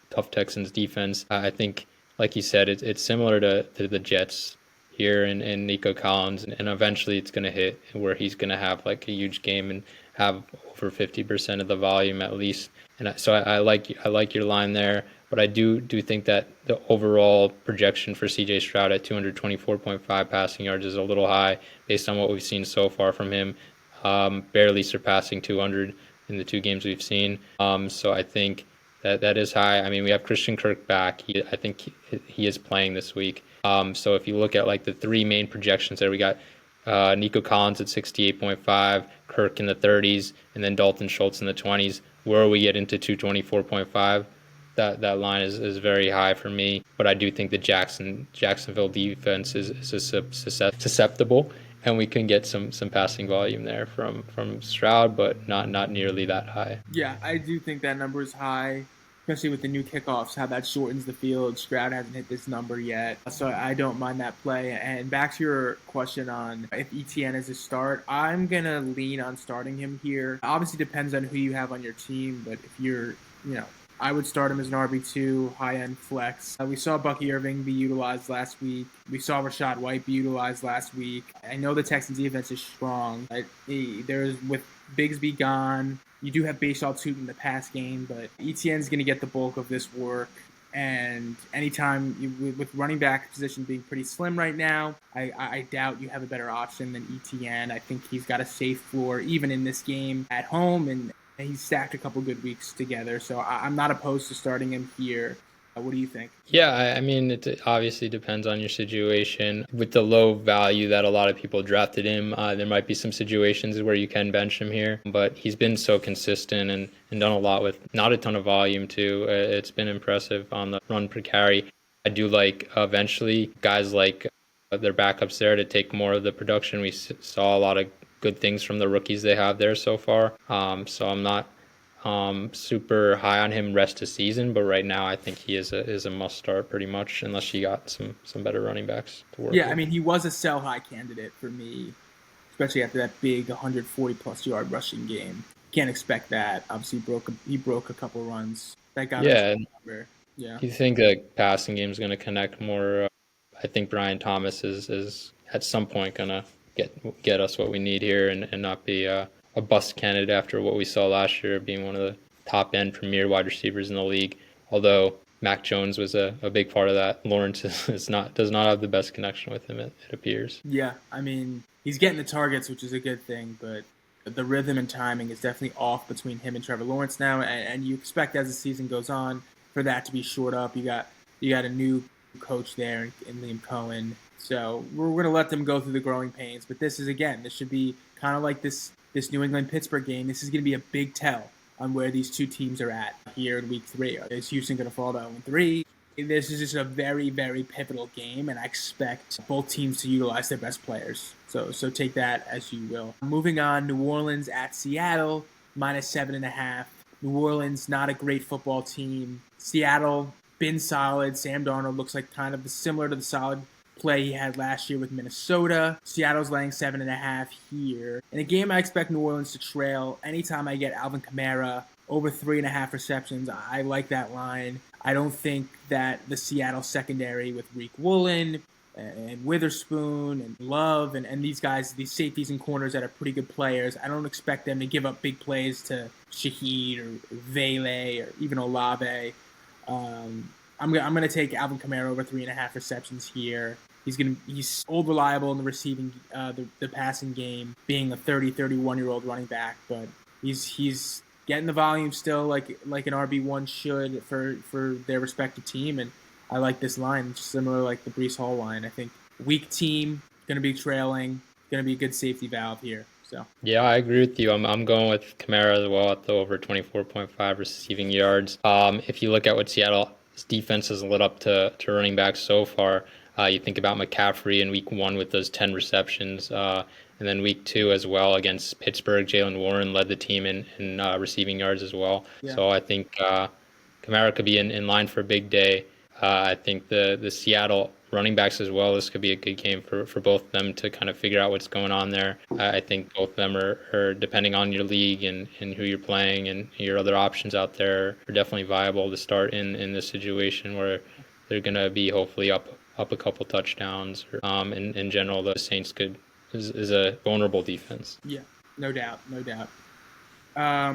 Speaker 2: tough Texans defense. I think, like you said, it's similar to the Jets here in Nico Collins, and eventually it's going to hit where he's going to have like a huge game and have over 50% of the volume at least. And so I like your line there, but I do think that the overall projection for CJ Stroud at 224.5 passing yards is a little high based on what we've seen so far from him. Barely surpassing 200 in the 2 games we've seen. So I think that is high. I mean, we have Christian Kirk back. I think he is playing this week. So if you look at like the 3 main projections there, we got Nico Collins at 68.5, Kirk in the 30s, and then Dalton Schultz in the 20s. Where we get into 224.5, that line is very high for me. But I do think the Jacksonville defense is susceptible, and we can get some passing volume there from Stroud, but not nearly that high.
Speaker 1: Yeah, I do think that number is high, especially with the new kickoffs, how that shortens the field. Stroud hasn't hit this number yet, so I don't mind that play. And back to your question on if ETN is a start, I'm going to lean on starting him here. Obviously depends on who you have on your team, but if you're, I would start him as an RB2, high-end flex. We saw Bucky Irving be utilized last week. We saw Rachaad White be utilized last week. I know the Texans defense is strong. There's with Bigsby gone, you do have Bashaw Tootin in the pass game, but ETN's going to get the bulk of this work. And anytime with running back position being pretty slim right now, I doubt you have a better option than ETN. I think he's got a safe floor even in this game at home, and he's stacked a couple good weeks together, so I'm not opposed to starting him here. What do you think?
Speaker 2: Yeah, I mean, it obviously depends on your situation. With the low value that a lot of people drafted him, there might be some situations where you can bench him here, but he's been so consistent and done a lot with not a ton of volume too. It's been impressive on the run per carry. I do like eventually guys like their backups there to take more of the production. We saw a lot of good things from the rookies they have there so far. So I'm not super high on him rest of season, but right now I think he is a must start pretty much, unless you got some better running backs to work with.
Speaker 1: I mean, he was a sell high candidate for me, especially after that big 140 plus yard rushing game. Can't expect that. Obviously he broke a couple runs that got us
Speaker 2: Yeah,
Speaker 1: the number. Yeah.
Speaker 2: you think that passing game is going to connect more? I think Brian Thomas is at some point going to get us what we need here and not be a bust candidate after what we saw last year, being one of the top end premier wide receivers in the league. Although Mac Jones was a big part of that, Lawrence does not have the best connection with him. It appears.
Speaker 1: Yeah, I mean, he's getting the targets, which is a good thing, but the rhythm and timing is definitely off between him and Trevor Lawrence now, and you expect as the season goes on for that to be shored up. You got a new coach there in Liam Cohen, so we're going to let them go through the growing pains. But this should be kind of like this New England Pittsburgh game. This is going to be a big tell on where these two teams are at here in Week 3. Is Houston going to fall to 0-3? This is just a very, very pivotal game, and I expect both teams to utilize their best players. So take that as you will. Moving on, New Orleans at Seattle, -7.5. New Orleans, not a great football team. Seattle, been solid. Sam Darnold looks like kind of similar to the solid play he had last year with Minnesota. Seattle's laying 7.5 here. In a game I expect New Orleans to trail. Anytime I get Alvin Kamara over 3.5 receptions, I like that line. I don't think that the Seattle secondary with Reek Woolen and Witherspoon and Love and these guys, these safeties and corners that are pretty good players, I don't expect them to give up big plays to Shaheed or Vele or even Olave. I'm gonna take Alvin Kamara over 3.5 receptions here. He's old reliable in the receiving, the passing game, being a 31-year-old running back, but he's getting the volume still like an RB1 should for their respective team, and I like this line, similar like the Breece Hall line. I think weak team, going to be trailing, going to be a good safety valve here. So
Speaker 2: yeah, I agree with you. I'm going with Kamara as well at the over 24.5 receiving yards. If you look at what Seattle's defense has lit up to running backs so far, you think about McCaffrey in week 1 with those 10 receptions. And then week 2 as well against Pittsburgh, Jaylen Warren led the team in receiving yards as well. Yeah. So I think Kamara could be in line for a big day. I think the Seattle running backs as well, this could be a good game for both of them to kind of figure out what's going on there. I think both of them are depending on your league and who you're playing and your other options out there, are definitely viable to start in this situation where they're going to be hopefully up a couple touchdowns. In general, the Saints is a vulnerable defense.
Speaker 1: Yeah, no doubt.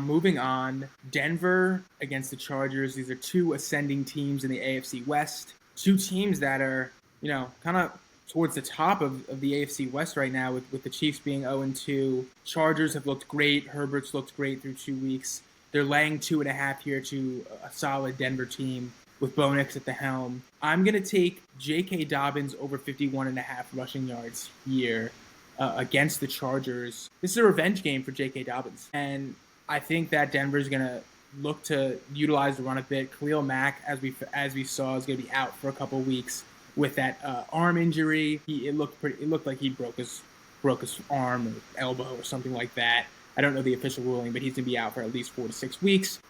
Speaker 1: Moving on, Denver against the Chargers. These are two ascending teams in the AFC West. Two teams that are, kind of towards the top of the AFC West right now, with the Chiefs being 0-2. Chargers have looked great. Herbert's looked great through 2 weeks. They're laying 2.5 here to a solid Denver team with Bo Nix at the helm. I'm going to take J.K. Dobbins over 51.5 rushing yards here against the Chargers. This is a revenge game for J.K. Dobbins, and I think that Denver's going to look to utilize the run a bit. Khalil Mack, as we saw, is going to be out for a couple weeks with that arm injury. It looked like he broke his arm or elbow or something like that. I don't know the official ruling, but he's going to be out for at least 4 to 6 weeks.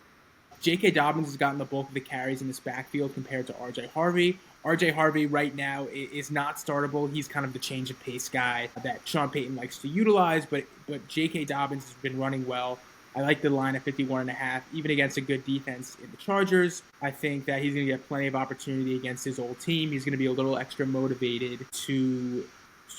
Speaker 1: J.K. Dobbins has gotten the bulk of the carries in this backfield compared to R.J. Harvey. R.J. Harvey right now is not startable. He's kind of the change of pace guy that Sean Payton likes to utilize, but J.K. Dobbins has been running well. I like the line at 51.5, even against a good defense in the Chargers. I think that he's going to get plenty of opportunity against his old team. He's going to be a little extra motivated to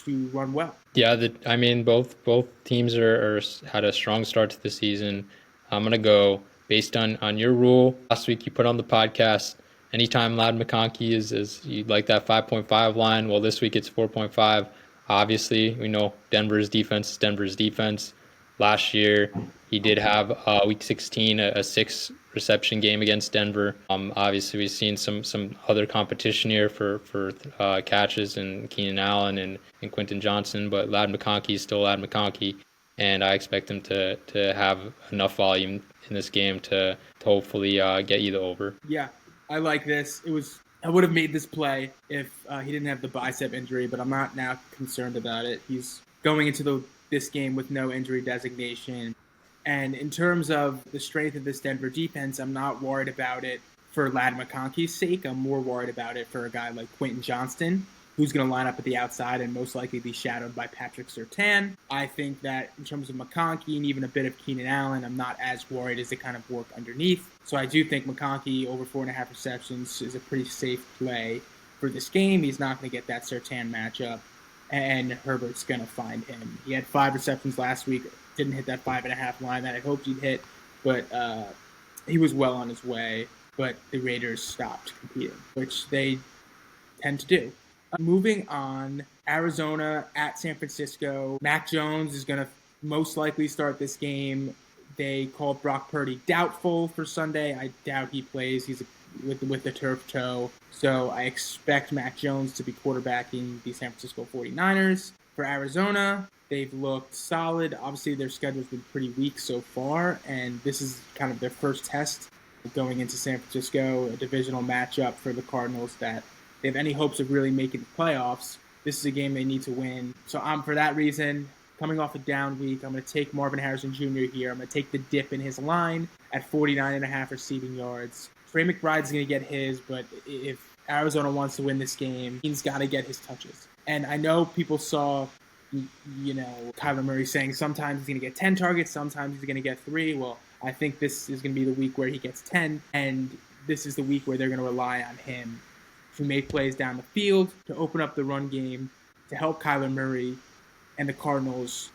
Speaker 1: run well.
Speaker 2: Yeah, both teams are had a strong start to the season. I'm going to go based on your rule. Last week you put on the podcast, anytime Ladd McConkey is you like that 5.5 line. Well, this week it's 4.5. Obviously, we know Denver's defense is Denver's defense. Last year, he did have week 16 a 6 reception game against Denver. Obviously, we've seen some other competition here for catches and Keenan Allen and Quentin Johnson, but Ladd McConkey is still Ladd McConkey, and I expect him to have enough volume in this game to hopefully get you the over.
Speaker 1: Yeah, I like this. I would have made this play if he didn't have the bicep injury, but I'm not now concerned about it. He's going into this game with no injury designation. And in terms of the strength of this Denver defense, I'm not worried about it for Ladd McConkey's sake. I'm more worried about it for a guy like Quentin Johnston, who's going to line up at the outside and most likely be shadowed by Patrick Surtain. I think that in terms of McConkey and even a bit of Keenan Allen, I'm not as worried as they kind of work underneath. So I do think McConkey over 4.5 receptions is a pretty safe play for this game. He's not going to get that Surtain matchup, and Herbert's going to find him. He had 5 receptions last week, didn't hit that 5.5 line that I hoped he'd hit, but he was well on his way. But the Raiders stopped competing, which they tend to do. Moving on, Arizona at San Francisco. Mac Jones is going to most likely start this game. They called Brock Purdy doubtful for Sunday. I doubt he plays. He's with the turf toe. So I expect Mac Jones to be quarterbacking the San Francisco 49ers. For Arizona, they've looked solid. Obviously, their schedule's been pretty weak so far, and this is kind of their first test going into San Francisco, a divisional matchup for the Cardinals that they have any hopes of really making the playoffs. This is a game they need to win. So for that reason, coming off a down week, I'm going to take Marvin Harrison Jr. here. I'm going to take the dip in his line at 49.5 receiving yards. Trey McBride's going to get his, but if Arizona wants to win this game, he's got to get his touches. And I know people saw, Kyler Murray saying sometimes he's going to get 10 targets, sometimes he's going to get 3. Well, I think this is going to be the week where he gets 10, and this is the week where they're going to rely on him to make plays down the field, to open up the run game, to help Kyler Murray and the Cardinals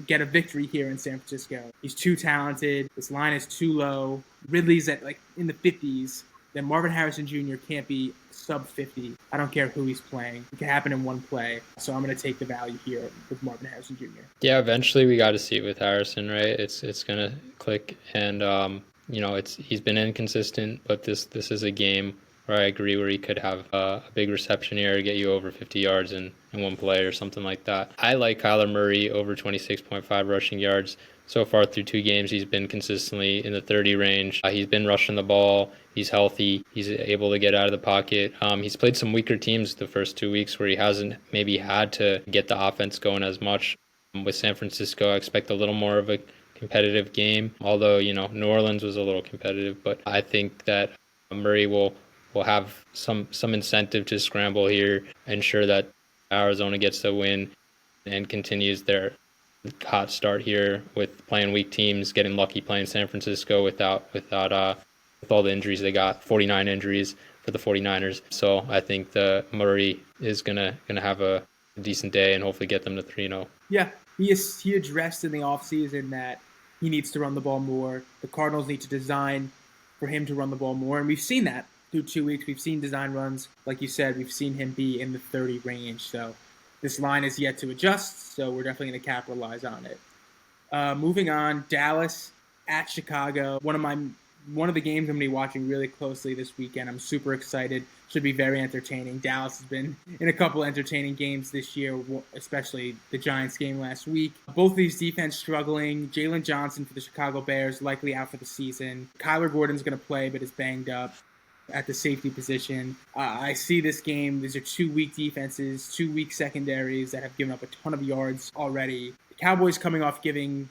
Speaker 1: get a victory here in San Francisco. He's too talented. This line is too low. Ridley's at in the 50s. Then Marvin Harrison Jr. can't be sub 50. I don't care who he's playing. It can happen in one play. So I'm going to take the value here with Marvin Harrison Jr.
Speaker 2: Yeah, eventually we got to see it with Harrison, right? It's going to click, and he's been inconsistent, but this is a game where I agree where he could have a big reception here, get you over 50 yards in one play or something like that. I like Kyler Murray over 26.5 rushing yards. So far through 2 games, he's been consistently in the 30 range. He's been rushing the ball. He's healthy. He's able to get out of the pocket. He's played some weaker teams the first 2 weeks where he hasn't maybe had to get the offense going as much. With San Francisco, I expect a little more of a competitive game, although, New Orleans was a little competitive. But I think that Murray will have some incentive to scramble here, ensure that Arizona gets the win and continues their hot start here with playing weak teams, getting lucky playing San Francisco with all the injuries they got, 49 injuries for the 49ers. So I think the Murray is gonna have a decent day and hopefully get them to 3-0.
Speaker 1: Yeah, he addressed in the offseason that he needs to run the ball more. The Cardinals need to design for him to run the ball more, and we've seen that through 2 weeks. We've seen design runs. Like you said, we've seen him be in the 30 range. So this line is yet to adjust, so we're definitely going to capitalize on it. Moving on, Dallas at Chicago. One of the games I'm going to be watching really closely this weekend. I'm super excited. Should be very entertaining. Dallas has been in a couple entertaining games this year, especially the Giants game last week. Both of these defense struggling. Jalen Johnson for the Chicago Bears likely out for the season. Kyler Gordon's going to play but is banged up at the safety position. I see this game. These are 2 weak defenses, 2 weak secondaries that have given up a ton of yards already. The Cowboys coming off giving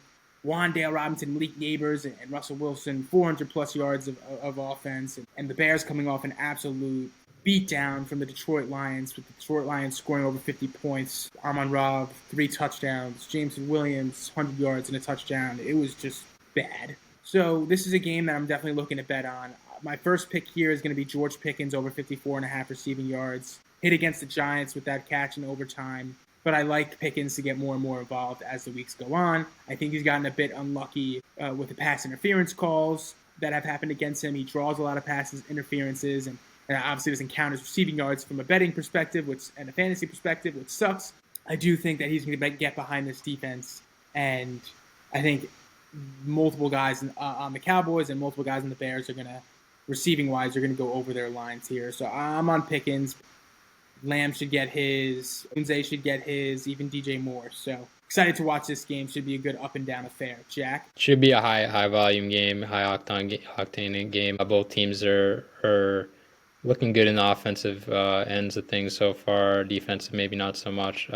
Speaker 1: Wan'Dale Robinson, Malik Neighbors, and Russell Wilson 400-plus yards of offense. And the Bears coming off an absolute beatdown from the Detroit Lions, with the Detroit Lions scoring over 50 points. Amon-Ra, 3 touchdowns. Jameson Williams, 100 yards and a touchdown. It was just bad. So this is a game that I'm definitely looking to bet on. My first pick here is going to be George Pickens over 54.5 receiving yards. Hit against the Giants with that catch in overtime. But I like Pickens to get more and more involved as the weeks go on. I think he's gotten a bit unlucky with the pass interference calls that have happened against him. He draws a lot of passes, interferences, and obviously doesn't count as receiving yards from a betting perspective and a fantasy perspective, which sucks. I do think that he's going to get behind this defense, and I think multiple guys on the Cowboys and multiple guys on the Bears are going to, receiving-wise, are going to go over their lines here. So I'm on Pickens. Lamb should get his. Lindsay should get his. Even DJ Moore. So excited to watch this game. Should be a good up-and-down affair. Jack?
Speaker 2: Should be a high-volume game, high-octane game. Both teams are looking good in the offensive ends of things so far. Defensive, maybe not so much.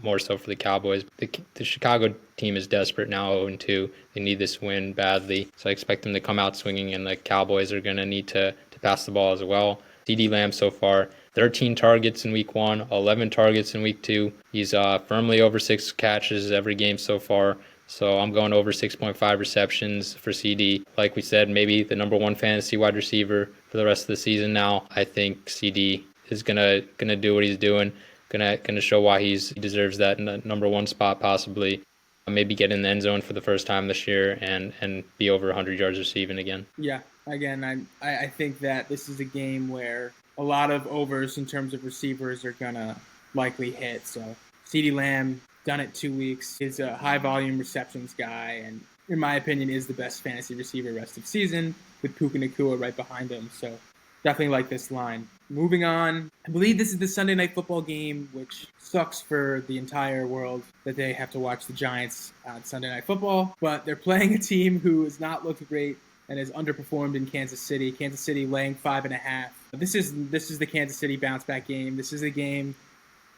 Speaker 2: More so for the Cowboys. The Chicago team is desperate now, 0-2. They need this win badly. So I expect them to come out swinging, and the Cowboys are going to need to pass the ball as well. CeeDee Lamb so far, 13 targets in week 1, 11 targets in week 2. He's firmly over 6 catches every game so far. So I'm going over 6.5 receptions for CD. Like we said, maybe the number 1 fantasy wide receiver for the rest of the season now. I think CD is gonna do what he's doing. Gonna show why he deserves that number 1 spot possibly. Maybe get in the end zone for the first time this year and be over 100 yards receiving again.
Speaker 1: Yeah, again, I think that this is a game where a lot of overs in terms of receivers are gonna likely hit. So CeeDee Lamb, done it 2 weeks, is a high volume receptions guy, and in my opinion is the best fantasy receiver rest of season, with Puka Nacua right behind him. So definitely like this line. Moving on, I believe this is the Sunday Night Football game, which sucks for the entire world that they have to watch the Giants on Sunday Night Football. But they're playing a team who has not looked great and has underperformed in Kansas City. Kansas City laying 5.5. This is the Kansas City bounce back game. This is a game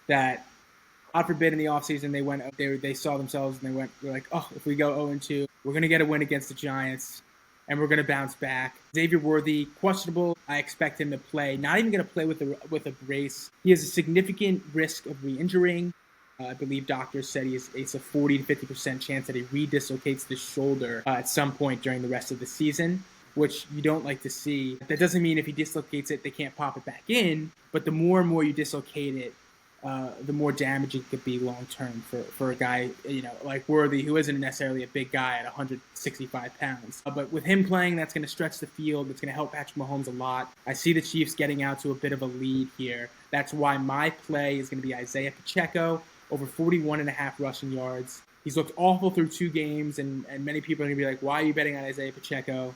Speaker 1: that, God forbid, in the offseason they saw themselves and they're like, oh, if we go 0-2, we're gonna get a win against the Giants. And we're going to bounce back. Xavier Worthy, questionable. I expect him to play. Not even going to play with a brace. He has a significant risk of re-injuring. I believe doctors said it's a 40 to 50% chance that he re-dislocates the shoulder at some point during the rest of the season, which you don't like to see. That doesn't mean if he dislocates it, they can't pop it back in. But the more and more you dislocate it, the more damaging it could be long term for a guy, like Worthy, who isn't necessarily a big guy at 165 pounds. But with him playing, that's going to stretch the field. It's going to help Patrick Mahomes a lot. I see the Chiefs getting out to a bit of a lead here. That's why my play is going to be Isaiah Pacheco over 41.5 rushing yards. He's looked awful through 2 games, and many people are going to be like, why are you betting on Isaiah Pacheco?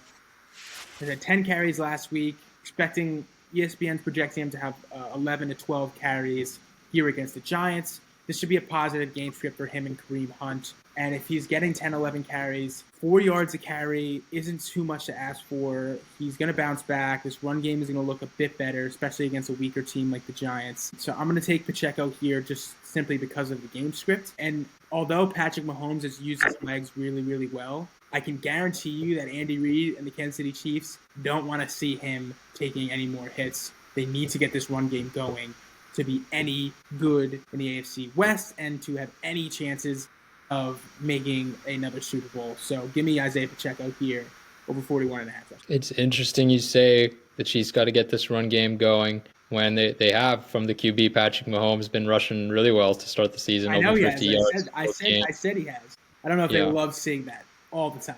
Speaker 1: He had 10 carries last week, expecting ESPN's projecting him to have 11 to 12 carries here against the Giants. This should be a positive game script for him and Kareem Hunt. And if he's getting 10, 11 carries, 4 yards a carry isn't too much to ask for. He's going to bounce back. This run game is going to look a bit better, especially against a weaker team like the Giants. So I'm going to take Pacheco here just simply because of the game script. And although Patrick Mahomes has used his legs really, really well, I can guarantee you that Andy Reid and the Kansas City Chiefs don't want to see him taking any more hits. They need to get this run game going to be any good in the AFC West and to have any chances of making another Super Bowl. So give me Isaiah Pacheco here over 41.5.
Speaker 2: It's interesting you say the Chiefs got to get this run game going when they have, from the QB, Patrick Mahomes, been rushing really well to start the season.
Speaker 1: I know
Speaker 2: over
Speaker 1: he
Speaker 2: 50
Speaker 1: has.
Speaker 2: yards.
Speaker 1: I said he has. I don't know if they love seeing that all the time,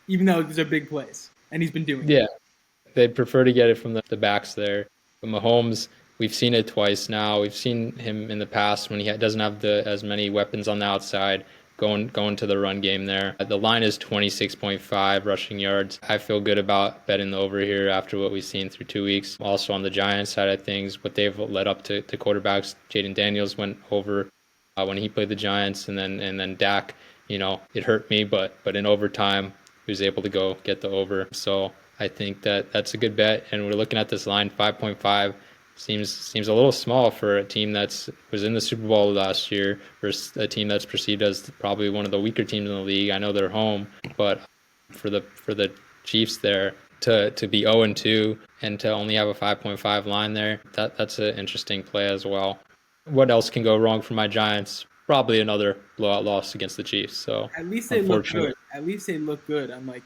Speaker 1: even though these are big plays, and he's been doing it.
Speaker 2: Yeah, they'd prefer to get it from the backs there. But Mahomes, we've seen it twice now. We've seen him in the past when he doesn't have as many weapons on the outside going to the run game there. The line is 26.5 rushing yards. I feel good about betting the over here after what we've seen through 2 weeks. Also on the Giants side of things, what they've led up to quarterbacks. Jaden Daniels went over when he played the Giants, and then Dak, it hurt me, but in overtime he was able to go get the over. So I think that's a good bet, and we're looking at this line 5.5. Seems a little small for a team that was in the Super Bowl last year versus a team that's perceived as probably one of the weaker teams in the league. I know they're home, but for the Chiefs there to be 0-2 and to only have a 5.5 line there, that's an interesting play as well. What else can go wrong for my Giants? Probably another blowout loss against the Chiefs. So
Speaker 1: at least they look good. Unlike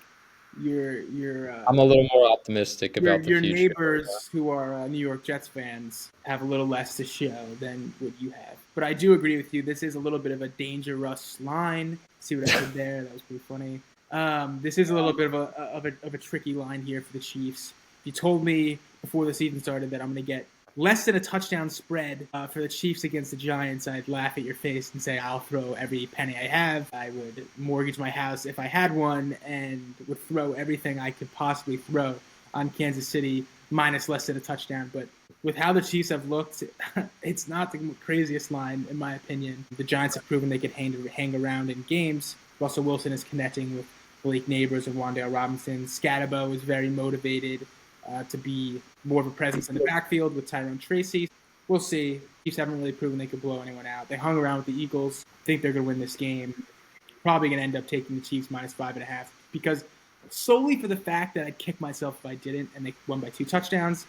Speaker 2: I'm a little more optimistic about the
Speaker 1: your
Speaker 2: future.
Speaker 1: neighbors who are New York Jets fans have a little less to show than what you have. But I do agree with you. This is a little bit of a dangerous line. See what I did there? That was pretty funny. This is a little bit of a tricky line here for the Chiefs. If you told me before the season started that I'm going to get less than a touchdown spread for the Chiefs against the Giants, I'd laugh at your face and say I'll throw every penny I have. I would mortgage my house if I had one and would throw everything I could possibly throw on Kansas City minus less than a touchdown. But with how the Chiefs have looked, it's not the craziest line, in my opinion. The Giants have proven they could hang around in games. Russell Wilson is connecting with Blake Neighbors and Wan'Dale Robinson. Scatterbo is very motivated to be more of a presence in the backfield with Tyrone Tracy. We'll see. Chiefs haven't really proven they could blow anyone out. They hung around with the Eagles. I think they're going to win this game. Probably going to end up taking the Chiefs minus 5.5 because solely for the fact that I'd kick myself if I didn't and they won by 2 touchdowns.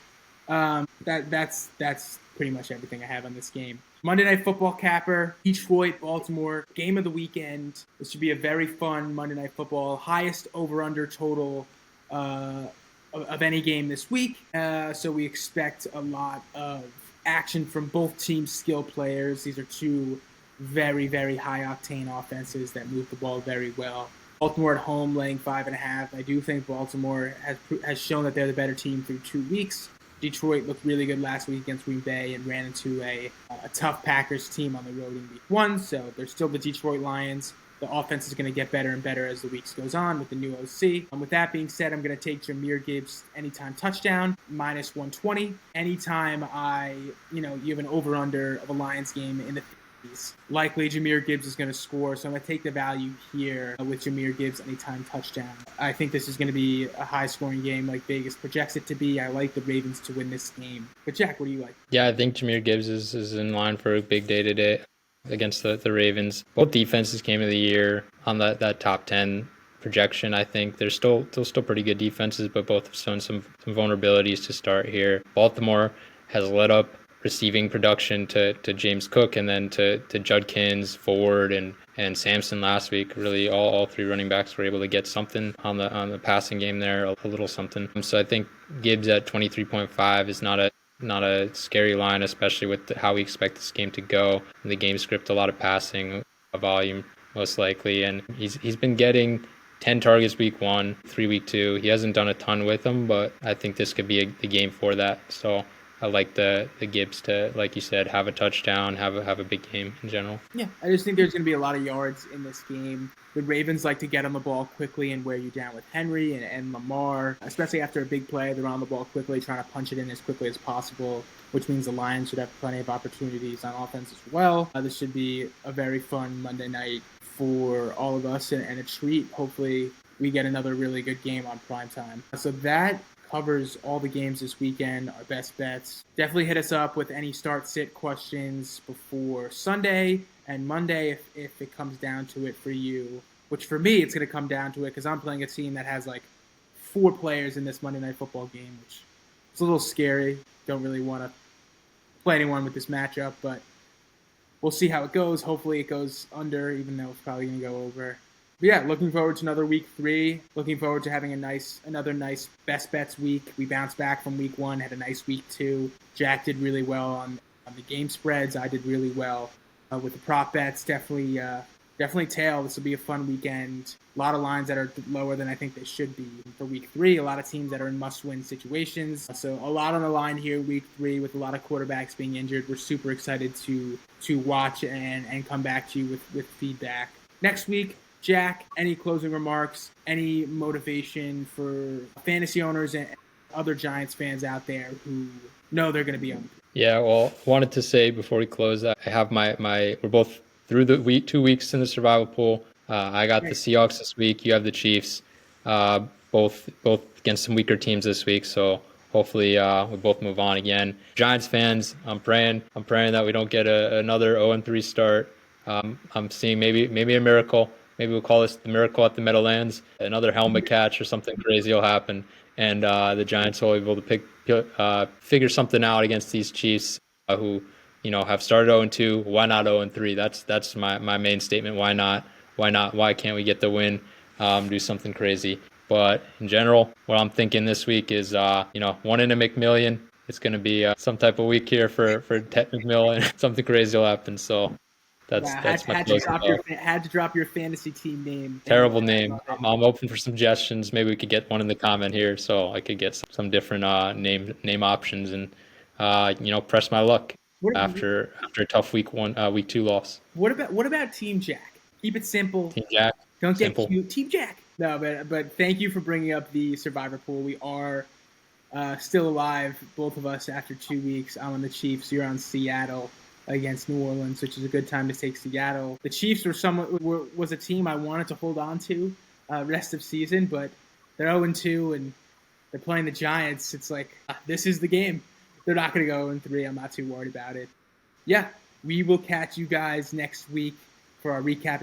Speaker 1: That's pretty much everything I have on this game. Monday Night Football capper, Detroit, Baltimore, game of the weekend. This should be a very fun Monday Night Football. Highest over-under total of any game this week. So we expect a lot of action from both teams' skill players. These are two very, very high-octane offenses that move the ball very well. Baltimore at home laying 5.5. I do think Baltimore has shown that they're the better team through 2 weeks. Detroit looked really good last week against Green Bay and ran into a tough Packers team on the road in week 1. So they're still the Detroit Lions. The offense is going to get better and better as the weeks goes on with the new OC. With that being said, I'm going to take Jahmyr Gibbs anytime touchdown, minus 120. Anytime you have an over-under of a Lions game in the 50s, likely Jahmyr Gibbs is going to score. So I'm going to take the value here with Jahmyr Gibbs anytime touchdown. I think this is going to be a high-scoring game like Vegas projects it to be. I like the Ravens to win this game. But Jack, what do you like?
Speaker 2: Yeah, I think Jahmyr Gibbs is in line for a big day today against the Ravens. Both defenses came of the year on that top 10 projection. I think they're still pretty good defenses, but both have shown some vulnerabilities to start here. Baltimore has led up receiving production to James Cook and then to Judkins, Ford, and Sampson last week. Really, all three running backs were able to get something on the passing game there, a little something. So I think Gibbs at 23.5 is not a scary line, especially with how we expect this game to go. In the game script, a lot of passing volume most likely, and he's been getting 10 targets week 1, 3 week 2. He hasn't done a ton with them, but I think this could be the game for that. So I like the Gibbs to, like you said, have a touchdown, have a big game in general.
Speaker 1: Yeah, I just think there's going to be a lot of yards in this game. The Ravens like to get on the ball quickly and wear you down with Henry and Lamar, especially after a big play. They're on the ball quickly, trying to punch it in as quickly as possible, which means the Lions should have plenty of opportunities on offense as well. This should be a very fun Monday night for all of us and a treat. Hopefully we get another really good game on primetime. So that covers all the games this weekend, our best bets. Definitely hit us up with any start-sit questions before Sunday and Monday if it comes down to it for you, which for me it's going to come down to it because I'm playing a team that has like 4 players in this Monday Night Football game, which is a little scary. Don't really want to play anyone with this matchup, but we'll see how it goes. Hopefully it goes under, even though it's probably going to go over. But yeah, looking forward to another week 3. Looking forward to having another nice best bets week. We bounced back from week 1, had a nice week 2. Jack did really well on the game spreads. I did really well with the prop bets. Definitely tail. This will be a fun weekend. A lot of lines that are lower than I think they should be for week 3. A lot of teams that are in must-win situations. So a lot on the line here week 3 with a lot of quarterbacks being injured. We're super excited to watch and come back to you with feedback. Next week, Jack, any closing remarks, any motivation for fantasy owners and other Giants fans out there who know they're going to be on?
Speaker 2: Yeah, well, wanted to say before we close that I have my we're both through the 2 weeks in the survival pool. I got the Seahawks this week. You have the Chiefs, both against some weaker teams this week. So hopefully we both move on again. Giants fans, I'm praying that we don't get another 0-3 start. I'm seeing maybe a miracle. Maybe we'll call this the miracle at the Meadowlands. Another helmet catch or something crazy will happen, and the Giants will be able to figure something out against these Chiefs who have started 0-2. Why not 0-3? That's my main statement. Why not? Why can't we get the win? Do something crazy. But in general, what I'm thinking this week is 1 in a McMillion. It's going to be some type of week here for Ted McMillan. Something crazy will happen. So. That's my
Speaker 1: had to drop your fantasy team name.
Speaker 2: Terrible name. I'm open for suggestions. Maybe we could get one in the comment here, so I could get some different name options and press my luck after a tough week 2 loss.
Speaker 1: What about Team Jack? Keep it simple.
Speaker 2: Team Jack.
Speaker 1: Don't get cute. Team Jack. No, but thank you for bringing up the Survivor pool. We are still alive, both of us, after 2 weeks. I'm on the Chiefs. You're on Seattle against New Orleans, which is a good time to take Seattle. The Chiefs was a team I wanted to hold on to rest of season, but they're 0-2 and they're playing the Giants. It's like, this is the game. They're not going to go 0-3. I'm not too worried about it. Yeah, we will catch you guys next week for our recap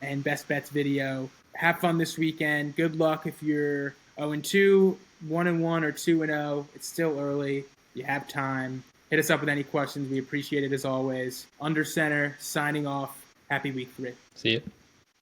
Speaker 1: and best bets video. Have fun this weekend. Good luck if you're 0-2, 1-1, or 2-0. It's still early. You have time. Hit us up with any questions. We appreciate it as always. Under Center, signing off. Happy week 3.
Speaker 2: See you.